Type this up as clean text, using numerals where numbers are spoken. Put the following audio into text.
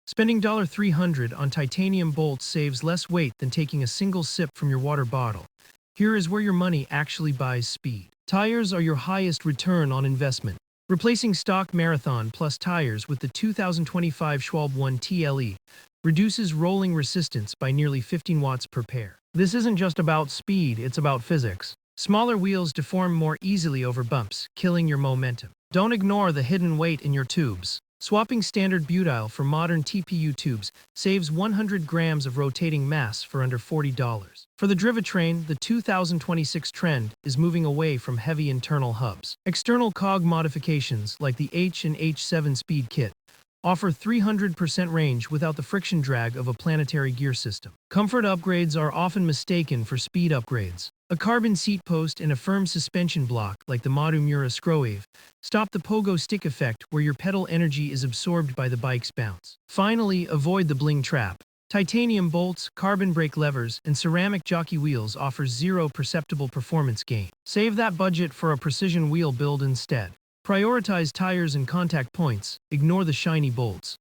Spending $300 on titanium bolts saves less weight than taking a single sip from your water bottle. Here is where your money actually buys speed. Tires are your highest return on investment. Replacing stock Marathon Plus tires with the 2025 Schwalbe 1 TLE reduces rolling resistance by nearly 15 watts per pair. This isn't just about speed, it's about physics. Smaller wheels deform more easily over bumps, killing your momentum. Don't ignore the hidden weight in your tubes. Swapping standard butyl for modern TPU tubes saves 100 grams of rotating mass for under $40. For the drivetrain, the 2026 trend is moving away from heavy internal hubs. External cog modifications like the H and H7 Speed Kit offer 300% range without the friction drag of a planetary gear system. Comfort upgrades are often mistaken for speed upgrades. A carbon seat post and a firm suspension block like the Modumura Scrowave stop the pogo stick effect where your pedal energy is absorbed by the bike's bounce. Finally, avoid the bling trap. Titanium bolts, carbon brake levers, and ceramic jockey wheels offer zero perceptible performance gain. Save that budget for a precision wheel build instead. Prioritize tires and contact points, ignore the shiny bolts.